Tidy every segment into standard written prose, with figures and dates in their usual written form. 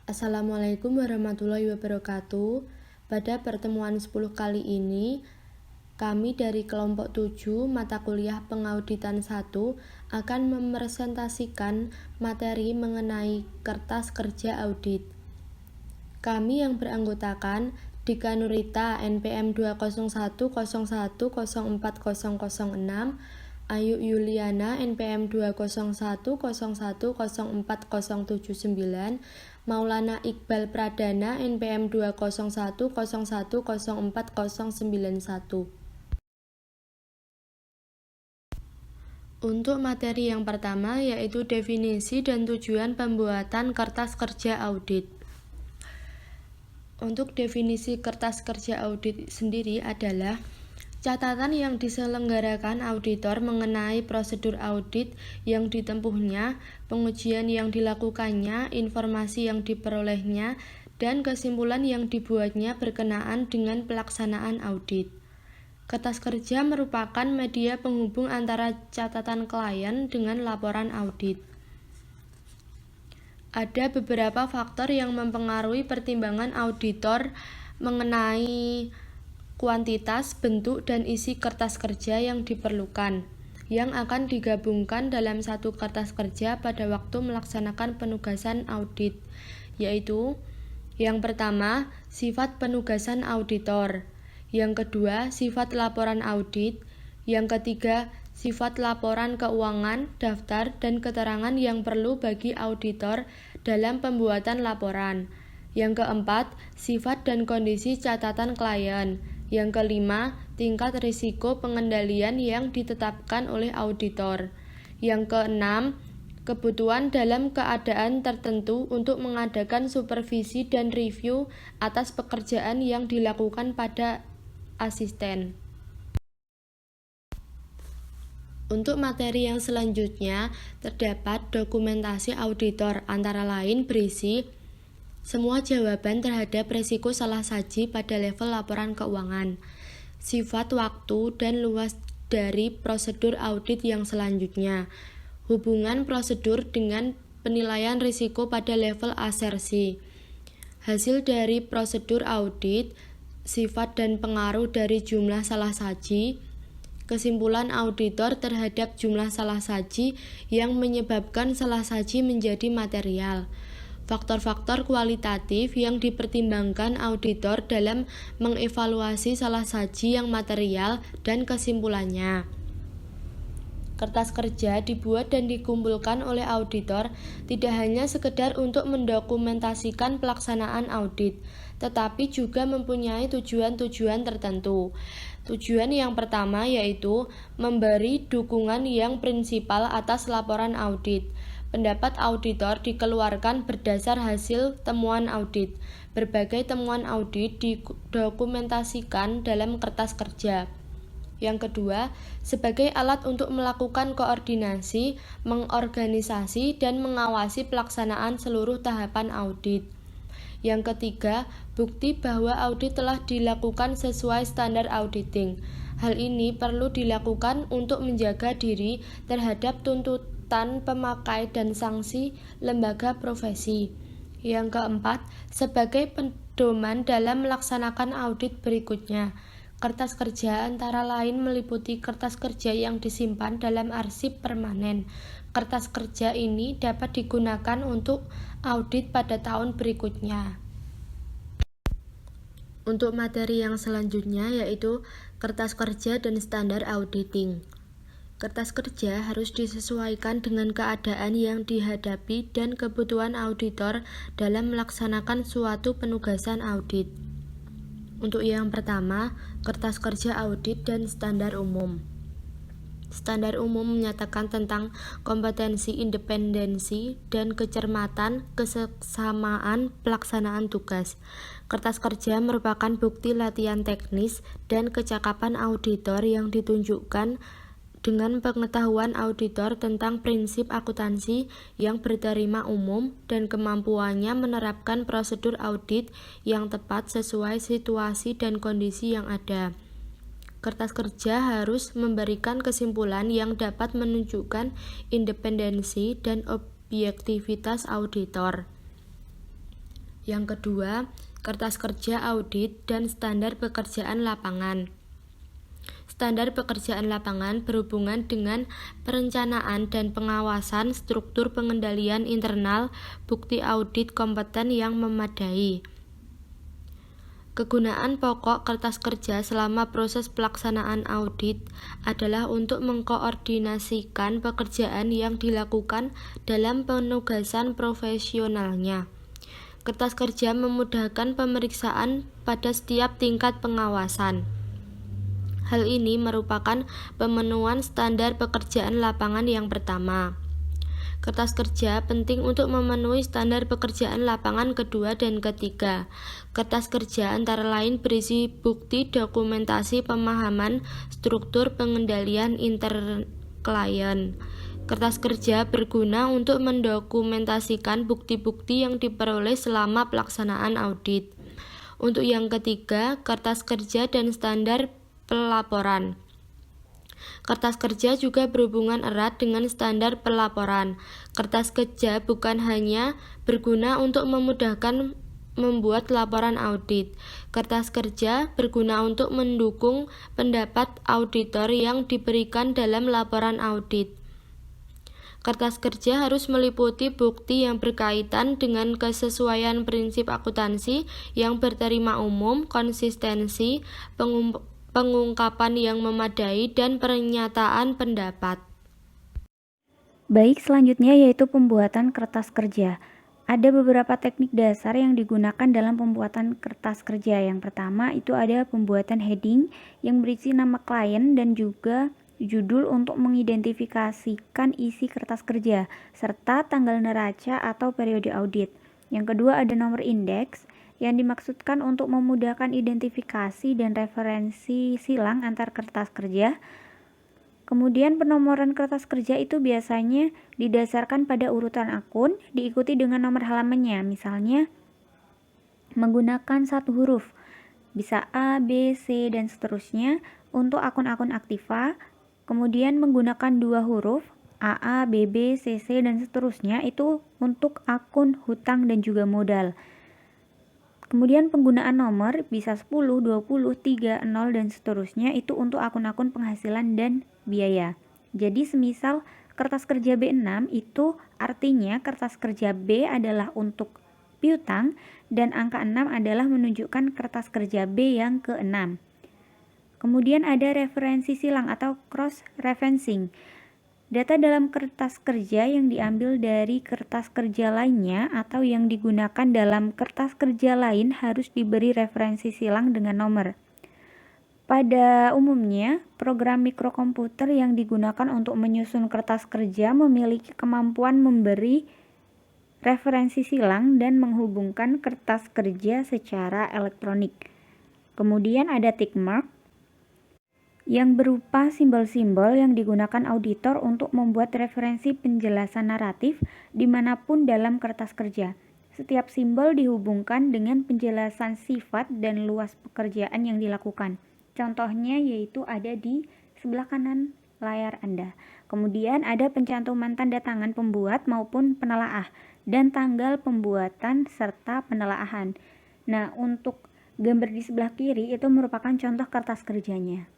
Assalamualaikum warahmatullahi wabarakatuh. Pada pertemuan 10 kali ini, kami dari kelompok 7 mata kuliah pengauditan 1 akan mepresentasikan materi mengenai kertas kerja audit. Kami yang beranggotakan Dika Nurita NPM 20101040006, Ayu Yuliana NPM 20101040079, Maulana Iqbal Pradana NPM 20101040091. Untuk materi yang pertama yaitu definisi dan tujuan pembuatan kertas kerja audit. Untuk definisi kertas kerja audit sendiri adalah catatan yang diselenggarakan auditor mengenai prosedur audit yang ditempuhnya, pengujian yang dilakukannya, informasi yang diperolehnya, dan kesimpulan yang dibuatnya berkenaan dengan pelaksanaan audit. Kertas kerja merupakan media penghubung antara catatan klien dengan laporan audit. Ada beberapa faktor yang mempengaruhi pertimbangan auditor mengenai kuantitas, bentuk, dan isi kertas kerja yang diperlukan, yang akan digabungkan dalam satu kertas kerja pada waktu melaksanakan penugasan audit, yaitu yang pertama, sifat penugasan auditor, yang kedua, sifat laporan audit, yang ketiga, sifat laporan keuangan, daftar, dan keterangan yang perlu bagi auditor dalam pembuatan laporan. Yang keempat, sifat dan kondisi catatan klien. Yang kelima, tingkat risiko pengendalian yang ditetapkan oleh auditor. Yang keenam, kebutuhan dalam keadaan tertentu untuk mengadakan supervisi dan review atas pekerjaan yang dilakukan pada asisten. Untuk materi yang selanjutnya, terdapat dokumentasi auditor, antara lain berisi semua jawaban terhadap risiko salah saji pada level laporan keuangan, sifat waktu dan luas dari prosedur audit yang selanjutnya, hubungan prosedur dengan penilaian risiko pada level asersi, hasil dari prosedur audit, sifat dan pengaruh dari jumlah salah saji, kesimpulan auditor terhadap jumlah salah saji yang menyebabkan salah saji menjadi material, faktor-faktor kualitatif yang dipertimbangkan auditor dalam mengevaluasi salah saji yang material, dan kesimpulannya. Kertas kerja dibuat dan dikumpulkan oleh auditor tidak hanya sekedar untuk mendokumentasikan pelaksanaan audit, tetapi juga mempunyai tujuan-tujuan tertentu. Tujuan yang pertama yaitu memberi dukungan yang prinsipal atas laporan audit. Pendapat auditor dikeluarkan berdasar hasil temuan audit. Berbagai temuan audit didokumentasikan dalam kertas kerja. Yang kedua, sebagai alat untuk melakukan koordinasi, mengorganisasi, dan mengawasi pelaksanaan seluruh tahapan audit. Yang ketiga, bukti bahwa audit telah dilakukan sesuai standar auditing. Hal ini perlu dilakukan untuk menjaga diri terhadap tuntutan pemakai dan sanksi lembaga profesi. Yang keempat, sebagai pedoman dalam melaksanakan audit berikutnya. Kertas kerja antara lain meliputi kertas kerja yang disimpan dalam arsip permanen. Kertas kerja ini dapat digunakan untuk audit pada tahun berikutnya. Untuk materi yang selanjutnya yaitu kertas kerja dan standar auditing. Kertas kerja harus disesuaikan dengan keadaan yang dihadapi dan kebutuhan auditor dalam melaksanakan suatu penugasan audit. Untuk yang pertama, kertas kerja audit dan standar umum. Standar umum menyatakan tentang kompetensi, independensi, dan kecermatan kesesamaan pelaksanaan tugas. Kertas kerja merupakan bukti latihan teknis dan kecakapan auditor yang ditunjukkan dengan pengetahuan auditor tentang prinsip akuntansi yang berterima umum dan kemampuannya menerapkan prosedur audit yang tepat sesuai situasi dan kondisi yang ada. Kertas kerja harus memberikan kesimpulan yang dapat menunjukkan independensi dan objektivitas auditor. Yang kedua, kertas kerja audit dan standar pekerjaan lapangan. Standar pekerjaan lapangan berhubungan dengan perencanaan dan pengawasan struktur pengendalian internal, bukti audit kompeten yang memadai. Kegunaan pokok kertas kerja selama proses pelaksanaan audit adalah untuk mengkoordinasikan pekerjaan yang dilakukan dalam penugasan profesionalnya. Kertas kerja memudahkan pemeriksaan pada setiap tingkat pengawasan. Hal ini merupakan pemenuhan standar pekerjaan lapangan yang pertama. Kertas kerja penting untuk memenuhi standar pekerjaan lapangan kedua dan ketiga. Kertas kerja antara lain berisi bukti dokumentasi pemahaman struktur pengendalian interklien. Kertas kerja berguna untuk mendokumentasikan bukti-bukti yang diperoleh selama pelaksanaan audit. Untuk yang ketiga, kertas kerja dan standar pelaporan. Kertas kerja juga berhubungan erat dengan standar pelaporan. Kertas kerja bukan hanya berguna untuk memudahkan membuat laporan audit. Kertas kerja berguna untuk mendukung pendapat auditor yang diberikan dalam laporan audit. Kertas kerja harus meliputi bukti yang berkaitan dengan kesesuaian prinsip akuntansi yang berterima umum, konsistensi, pengungkapan yang memadai, dan pernyataan pendapat. Baik, selanjutnya yaitu pembuatan kertas kerja. Ada beberapa teknik dasar yang digunakan dalam pembuatan kertas kerja. Yang pertama itu ada pembuatan heading yang berisi nama klien dan juga judul untuk mengidentifikasikan isi kertas kerja, serta tanggal neraca atau periode audit. Yang kedua ada nomor indeks yang dimaksudkan untuk memudahkan identifikasi dan referensi silang antar kertas kerja. Kemudian penomoran kertas kerja itu biasanya didasarkan pada urutan akun, diikuti dengan nomor halamannya. Misalnya menggunakan satu huruf, bisa A, B, C, dan seterusnya untuk akun-akun aktiva. Kemudian menggunakan dua huruf, AA, BB, CC, dan seterusnya itu untuk akun hutang dan juga modal. Kemudian penggunaan nomor bisa 10, 20, 3, 0, dan seterusnya itu untuk akun-akun penghasilan dan biaya. Jadi semisal kertas kerja B6 itu artinya kertas kerja B adalah untuk piutang dan angka 6 adalah menunjukkan kertas kerja B yang ke-6. Kemudian ada referensi silang atau cross-referencing. Data dalam kertas kerja yang diambil dari kertas kerja lainnya atau yang digunakan dalam kertas kerja lain harus diberi referensi silang dengan nomor. Pada umumnya, program mikrokomputer yang digunakan untuk menyusun kertas kerja memiliki kemampuan memberi referensi silang dan menghubungkan kertas kerja secara elektronik. Kemudian ada tick mark yang berupa simbol-simbol yang digunakan auditor untuk membuat referensi penjelasan naratif dimanapun dalam kertas kerja. Setiap simbol dihubungkan dengan penjelasan sifat dan luas pekerjaan yang dilakukan. Contohnya yaitu ada di sebelah kanan layar Anda. Kemudian ada pencantuman tanda tangan pembuat maupun penelaah dan tanggal pembuatan serta penelaahan. Nah, untuk gambar di sebelah kiri itu merupakan contoh kertas kerjanya.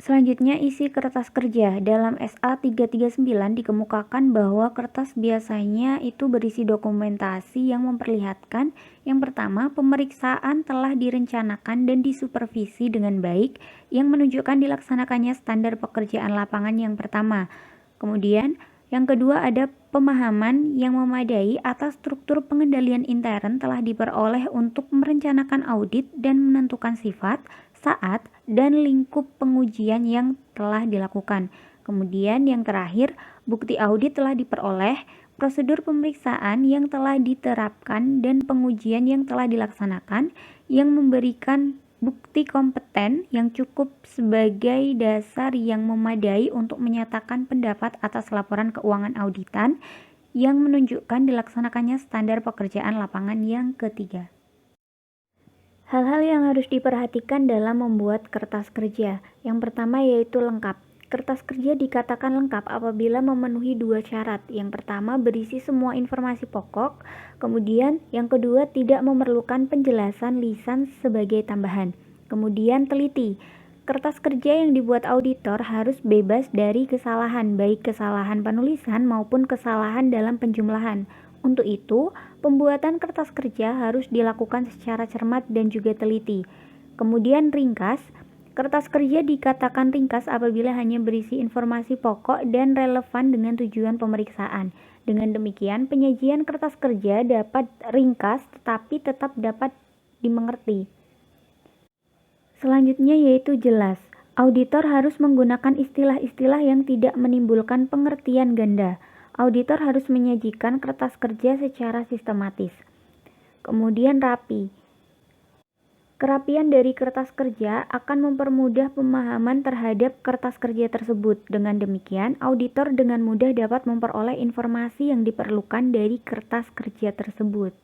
Selanjutnya isi kertas kerja. Dalam SA 339 dikemukakan bahwa kertas biasanya itu berisi dokumentasi yang memperlihatkan yang pertama, pemeriksaan telah direncanakan dan disupervisi dengan baik yang menunjukkan dilaksanakannya standar pekerjaan lapangan yang pertama. Kemudian, yang kedua ada pemahaman yang memadai atas struktur pengendalian intern telah diperoleh untuk merencanakan audit dan menentukan sifat, saat, dan lingkup pengujian yang telah dilakukan. Kemudian yang terakhir, bukti audit telah diperoleh, prosedur pemeriksaan yang telah diterapkan, dan pengujian yang telah dilaksanakan yang memberikan bukti kompeten yang cukup sebagai dasar yang memadai untuk menyatakan pendapat atas laporan keuangan auditan yang menunjukkan dilaksanakannya standar pekerjaan lapangan yang ketiga. Hal-hal yang harus diperhatikan dalam membuat kertas kerja. Yang pertama yaitu lengkap. Kertas kerja dikatakan lengkap apabila memenuhi dua syarat. Yang pertama, berisi semua informasi pokok. Kemudian, yang kedua, tidak memerlukan penjelasan lisan sebagai tambahan. Kemudian, teliti. Kertas kerja yang dibuat auditor harus bebas dari kesalahan, baik kesalahan penulisan maupun kesalahan dalam penjumlahan. Untuk itu, pembuatan kertas kerja harus dilakukan secara cermat dan juga teliti. Kemudian, ringkas. Kertas kerja dikatakan ringkas apabila hanya berisi informasi pokok dan relevan dengan tujuan pemeriksaan. Dengan demikian, penyajian kertas kerja dapat ringkas tetapi tetap dapat dimengerti. Selanjutnya yaitu jelas. Auditor harus menggunakan istilah-istilah yang tidak menimbulkan pengertian ganda. Auditor harus menyajikan kertas kerja secara sistematis. Kemudian rapi. Kerapian dari kertas kerja akan mempermudah pemahaman terhadap kertas kerja tersebut. Dengan demikian, auditor dengan mudah dapat memperoleh informasi yang diperlukan dari kertas kerja tersebut.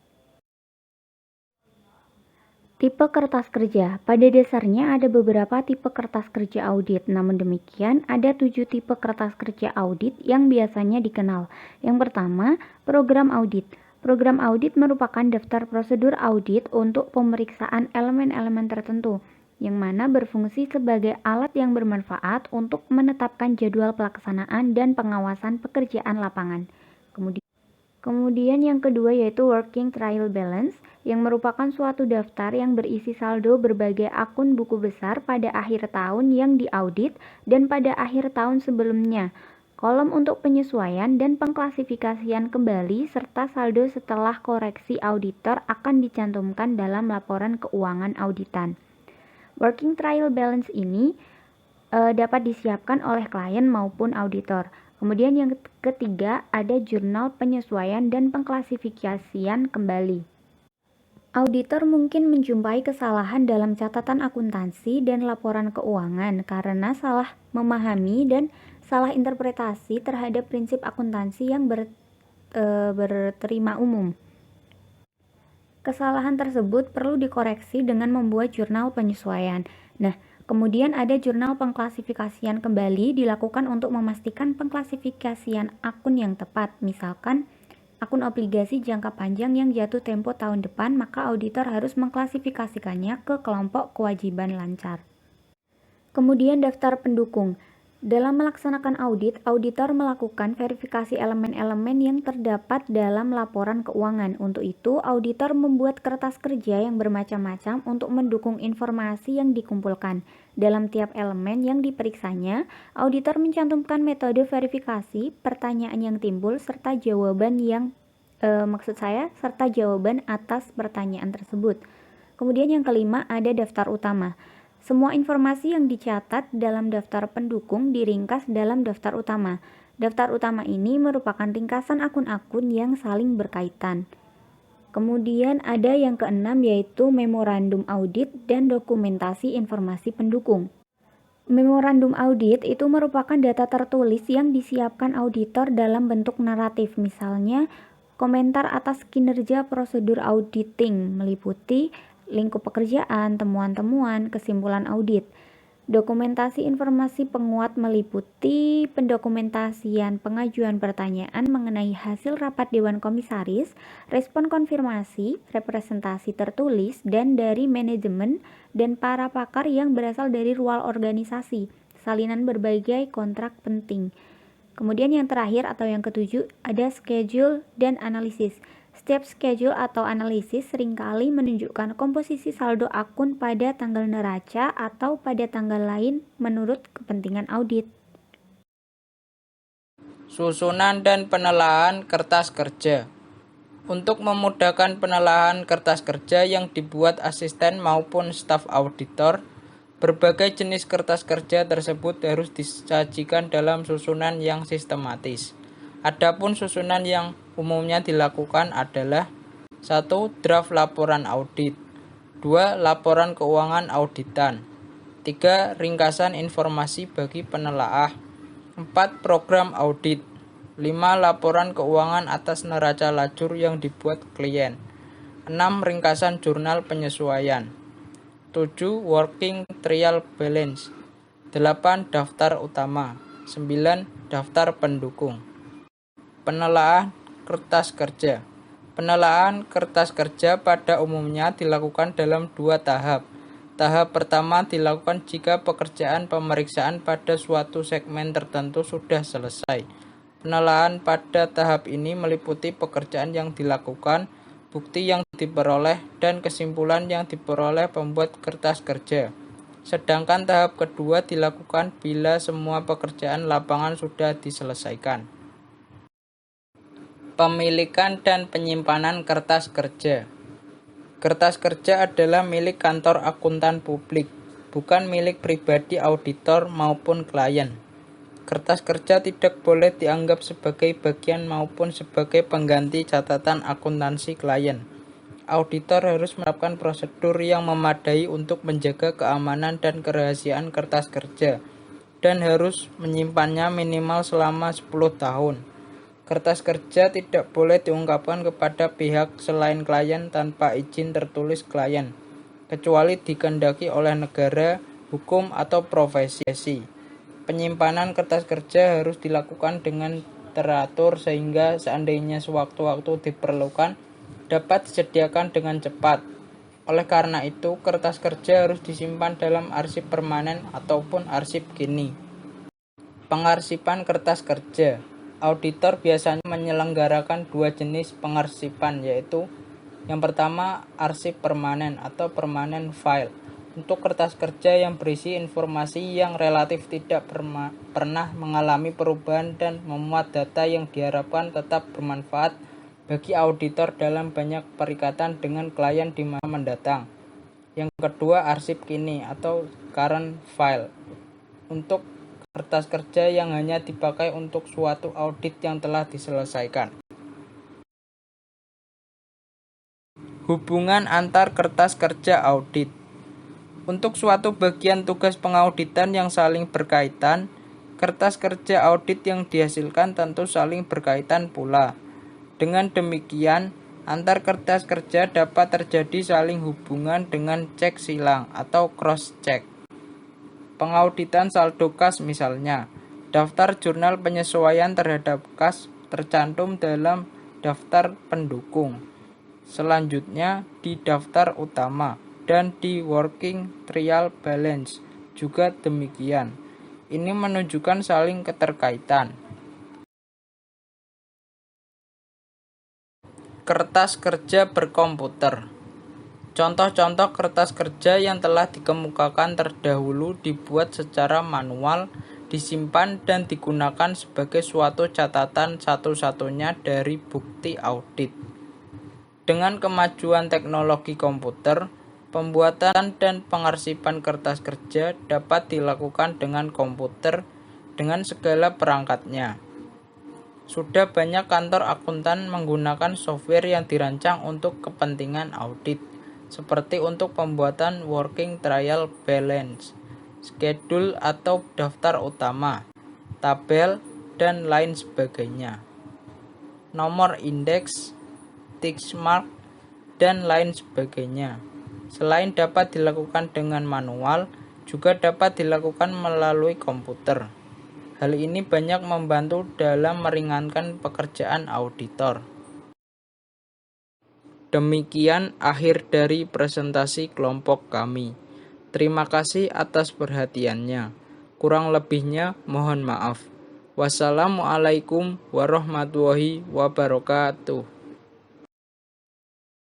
Tipe kertas kerja. Pada dasarnya ada beberapa tipe kertas kerja audit. Namun demikian, ada 7 tipe kertas kerja audit yang biasanya dikenal. Yang pertama, program audit. Program audit merupakan daftar prosedur audit untuk pemeriksaan elemen-elemen tertentu, yang mana berfungsi sebagai alat yang bermanfaat untuk menetapkan jadwal pelaksanaan dan pengawasan pekerjaan lapangan. Kemudian yang kedua yaitu working trial balance, yang merupakan suatu daftar yang berisi saldo berbagai akun buku besar pada akhir tahun yang diaudit dan pada akhir tahun sebelumnya. Kolom untuk penyesuaian dan pengklasifikasian kembali serta saldo setelah koreksi auditor akan dicantumkan dalam laporan keuangan auditan. Working trial balance ini dapat disiapkan oleh klien maupun auditor. Kemudian yang ketiga ada jurnal penyesuaian dan pengklasifikasian kembali. Auditor mungkin menjumpai kesalahan dalam catatan akuntansi dan laporan keuangan karena salah memahami dan salah interpretasi terhadap prinsip akuntansi yang berterima umum. Kesalahan tersebut perlu dikoreksi dengan membuat jurnal penyesuaian. Nah, kemudian ada jurnal pengklasifikasian kembali dilakukan untuk memastikan pengklasifikasian akun yang tepat. Misalkan, akun obligasi jangka panjang yang jatuh tempo tahun depan, maka auditor harus mengklasifikasikannya ke kelompok kewajiban lancar. Kemudian daftar pendukung. Dalam melaksanakan audit, auditor melakukan verifikasi elemen-elemen yang terdapat dalam laporan keuangan. Untuk itu, auditor membuat kertas kerja yang bermacam-macam untuk mendukung informasi yang dikumpulkan. Dalam tiap elemen yang diperiksanya, auditor mencantumkan metode verifikasi, pertanyaan yang timbul, serta jawaban serta jawaban atas pertanyaan tersebut. Kemudian yang kelima ada daftar utama. Semua informasi yang dicatat dalam daftar pendukung diringkas dalam daftar utama. Daftar utama ini merupakan ringkasan akun-akun yang saling berkaitan. Kemudian ada yang keenam yaitu memorandum audit dan dokumentasi informasi pendukung. Memorandum audit itu merupakan data tertulis yang disiapkan auditor dalam bentuk naratif, misalnya komentar atas kinerja prosedur auditing meliputi lingkup pekerjaan, temuan-temuan, kesimpulan audit. Dokumentasi informasi penguat meliputi pendokumentasian pengajuan pertanyaan mengenai hasil rapat Dewan Komisaris, respon konfirmasi, representasi tertulis, dan dari manajemen dan para pakar yang berasal dari ruang organisasi, salinan berbagai kontrak penting. Kemudian yang terakhir atau yang ketujuh ada schedule dan analisis. Setiap schedule atau analisis seringkali menunjukkan komposisi saldo akun pada tanggal neraca atau pada tanggal lain menurut kepentingan audit. Susunan dan penelahan kertas kerja. Untuk memudahkan penelahan kertas kerja yang dibuat asisten maupun staf auditor, berbagai jenis kertas kerja tersebut harus disajikan dalam susunan yang sistematis. Adapun susunan yang umumnya dilakukan adalah 1. Draft laporan audit, 2. Laporan keuangan auditan, 3. Ringkasan informasi bagi penelaah, 4. Program audit, 5. Laporan keuangan atas neraca lajur yang dibuat klien, 6. Ringkasan jurnal penyesuaian, 7. Working trial balance, 8. Daftar utama. 9. Daftar pendukung. Penelaahan kertas kerja. Penelaahan kertas kerja pada umumnya dilakukan dalam 2 tahap. Tahap pertama dilakukan jika pekerjaan pemeriksaan pada suatu segmen tertentu sudah selesai. Penelaahan pada tahap ini meliputi pekerjaan yang dilakukan, bukti yang diperoleh, dan kesimpulan yang diperoleh pembuat kertas kerja. Sedangkan tahap kedua dilakukan bila semua pekerjaan lapangan sudah diselesaikan. Pemilikan dan penyimpanan kertas kerja. Kertas kerja adalah milik kantor akuntan publik, bukan milik pribadi auditor maupun klien. Kertas kerja tidak boleh dianggap sebagai bagian maupun sebagai pengganti catatan akuntansi klien. Auditor harus menerapkan prosedur yang memadai untuk menjaga keamanan dan kerahasiaan kertas kerja, dan harus menyimpannya minimal selama 10 tahun. Kertas kerja tidak boleh diungkapkan kepada pihak selain klien tanpa izin tertulis klien, kecuali dikehendaki oleh negara, hukum, atau profesi. Penyimpanan kertas kerja harus dilakukan dengan teratur sehingga seandainya sewaktu-waktu diperlukan, dapat disediakan dengan cepat. Oleh karena itu, kertas kerja harus disimpan dalam arsip permanen ataupun arsip kini. Pengarsipan kertas kerja. Auditor biasanya menyelenggarakan 2 jenis pengarsipan, yaitu yang pertama arsip permanen atau permanent file untuk kertas kerja yang berisi informasi yang relatif tidak pernah mengalami perubahan dan memuat data yang diharapkan tetap bermanfaat bagi auditor dalam banyak perikatan dengan klien di masa mendatang. Yang kedua arsip kini atau current file untuk kertas kerja yang hanya dipakai untuk suatu audit yang telah diselesaikan. Hubungan antar kertas kerja audit. Untuk suatu bagian tugas pengauditan yang saling berkaitan, kertas kerja audit yang dihasilkan tentu saling berkaitan pula. Dengan demikian, antar kertas kerja dapat terjadi saling hubungan dengan cek silang atau cross check. Pengauditan saldo kas misalnya, daftar jurnal penyesuaian terhadap kas tercantum dalam daftar pendukung. Selanjutnya di daftar utama dan di working trial balance juga demikian. Ini menunjukkan saling keterkaitan. Kertas kerja berkomputer. Contoh-contoh kertas kerja yang telah dikemukakan terdahulu dibuat secara manual, disimpan dan digunakan sebagai suatu catatan satu-satunya dari bukti audit. Dengan kemajuan teknologi komputer, pembuatan dan pengarsipan kertas kerja dapat dilakukan dengan komputer dengan segala perangkatnya. Sudah banyak kantor akuntan menggunakan software yang dirancang untuk kepentingan audit, seperti untuk pembuatan working trial balance, schedule atau daftar utama, tabel, dan lain sebagainya. Nomor indeks, tick mark, dan lain sebagainya. Selain dapat dilakukan dengan manual, juga dapat dilakukan melalui komputer. Hal ini banyak membantu dalam meringankan pekerjaan auditor. Demikian akhir dari presentasi kelompok kami. Terima kasih atas perhatiannya. Kurang lebihnya mohon maaf. Wassalamualaikum warahmatullahi wabarakatuh.